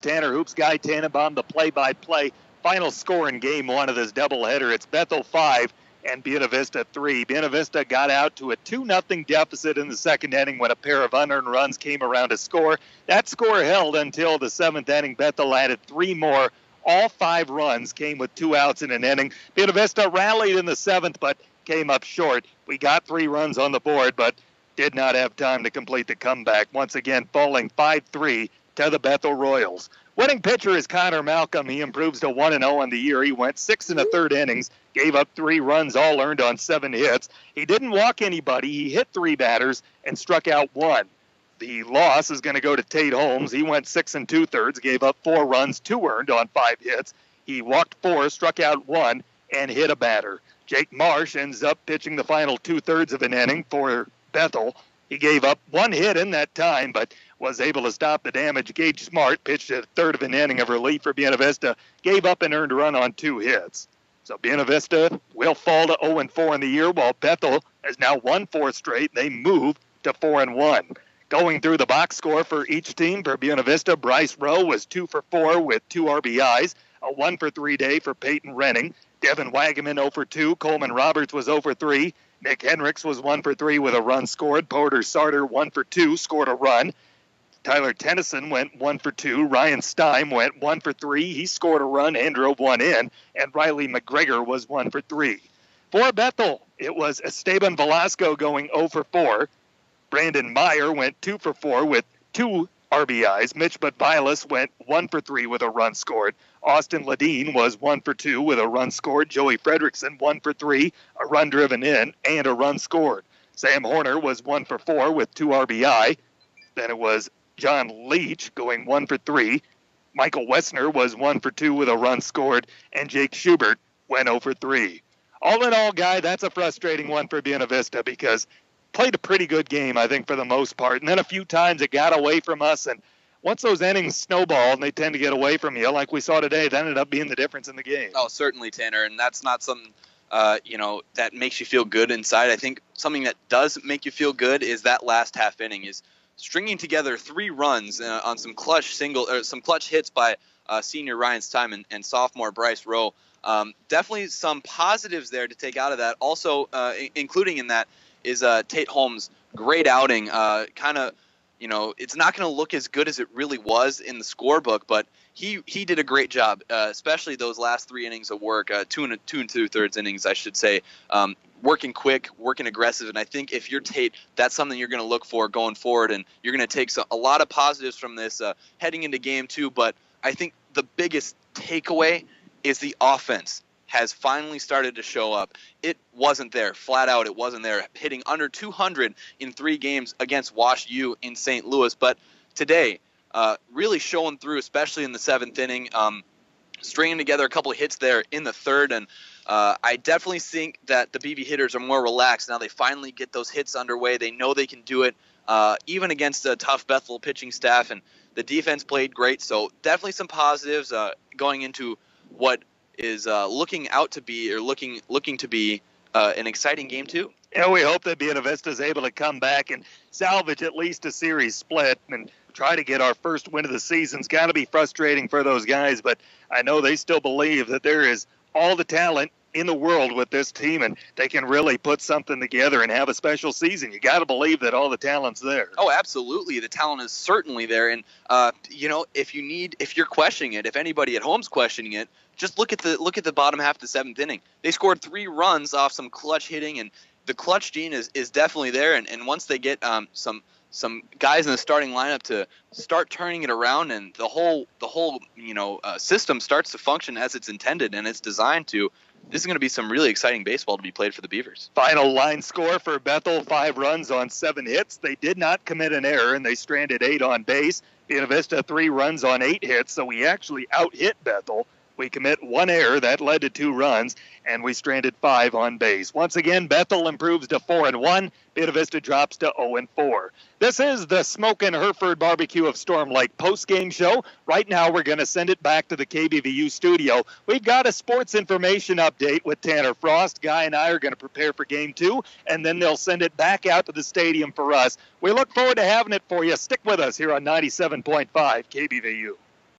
Tanner Hoops, Guy Tannenbaum, the play-by-play. Final score in game one of this doubleheader. It's Bethel 5 and Buena Vista 3. Buena Vista got out to a 2-0 deficit in the second inning when a pair of unearned runs came around to score. That score held until the seventh inning. Bethel added 3 more. All 5 runs came with 2 outs in an inning. Buena Vista rallied in the seventh, but came up short. We got 3 runs on the board, but did not have time to complete the comeback. Once again, falling 5-3 to the Bethel Royals. Winning pitcher is Connor Malcolm. He improves to 1-0 on the year. He went 6 1/3 innings, gave up 3 runs, all earned on 7 hits. He didn't walk anybody. He hit 3 batters and struck out 1. The loss is going to go to Tate Holmes. He went 6 2/3, gave up 4 runs, 2 earned on 5 hits. He walked 4, struck out 1, and hit a batter. Jake Marsh ends up pitching the final 2/3 of an inning for Bethel. He gave up 1 hit in that time, but was able to stop the damage. Gage Smart pitched a third of an inning of relief for Buena Vista, gave up an earned run on 2 hits. So Buena Vista will fall to 0-4 in the year, while Bethel has now won 4 straight. They move to 4-1. Going through the box score for each team, for Buena Vista, Bryce Rowe was 2 for 4 with 2 RBIs, a 1 for 3 day for Peyton Renning. Devin Wagaman 0 for 2, Coleman Roberts was 0 for 3, Nick Hendricks was 1 for 3 with a run scored, Porter Sarter 1 for 2, scored a run. Tyler Tennyson went 1 for 2. Ryan Stein went 1 for 3. He scored a run and drove 1 in. And Riley McGregor was 1 for 3. For Bethel, it was Esteban Velasco going 0 for 4. Brandon Meyer went 2 for 4 with 2 RBIs. Mitch Butvilas went 1 for 3 with a run scored. Austin Ladine was 1 for 2 with a run scored. Joey Fredrickson 1 for 3, a run driven in, and a run scored. Sam Horner was 1 for 4 with 2 RBI. Then it was John Leach going 1 for 3. Michael Wessner was 1 for 2 with a run scored, and Jake Schubert went 0 for 3. All in all, Guy, that's a frustrating one for Buena Vista because played a pretty good game, I think, for the most part. And then a few times it got away from us, and once those innings snowball and they tend to get away from you, like we saw today, that ended up being the difference in the game. Oh, certainly, Tanner, and that's not something that makes you feel good inside. I think something that does make you feel good is that last half inning is stringing together 3 runs on some clutch hits by senior Ryan Stein and sophomore Bryce Rowe. Definitely some positives there to take out of that. Also, including in that is Tate Holmes' great outing. It's not going to look as good as it really was in the scorebook, but he did a great job, especially those last 3 innings of work, 2 2/3 innings, I should say. Working quick, working aggressive, and I think if you're Tate, that's something you're going to look for going forward, and you're going to take a lot of positives from this heading into game 2. But I think the biggest takeaway is the offense has finally started to show up. It wasn't there, flat out. It wasn't there, hitting under 200 in 3 games against Wash U in St. Louis. But today, really showing through, especially in the 7th inning, stringing together a couple of hits there in the 3rd, and I definitely think that the BV hitters are more relaxed now. They finally get those hits underway. They know they can do it, even against a tough Bethel pitching staff, and the defense played great. So definitely some positives going into what is looking to be an exciting game too. Yeah, we hope that Buena Vista is able to come back and salvage at least a series split and try to get our first win of the season. It's got to be frustrating for those guys, but I know they still believe that there is all the talent in the world with this team, and they can really put something together and have a special season. You got to believe that all the talent's there. Oh, absolutely. The talent is certainly there. And, if you're questioning it, if anybody at home's questioning it, just look at the bottom half of the 7th inning. They scored 3 runs off some clutch hitting, and the clutch gene is definitely there. And once they get some guys in the starting lineup to start turning it around, and the whole system starts to function as it's intended and it's designed to, this is going to be some really exciting baseball to be played for the Beavers. Final line score for Bethel, 5 runs on 7 hits. They did not commit an error, and they stranded 8 on base. Buena Vista 3 runs on 8 hits, so we actually out-hit Bethel. We commit 1 error. That led to 2 runs, and we stranded 5 on base. Once again, Bethel improves to 4-1. Buena Vista drops to 0-4. This is the Smoke and Hereford Barbecue of Storm Lake post-game show. Right now, we're going to send it back to the KBVU studio. We've got a sports information update with Tanner Frost. Guy and I are going to prepare for Game 2, and then they'll send it back out to the stadium for us. We look forward to having it for you. Stick with us here on 97.5 KBVU.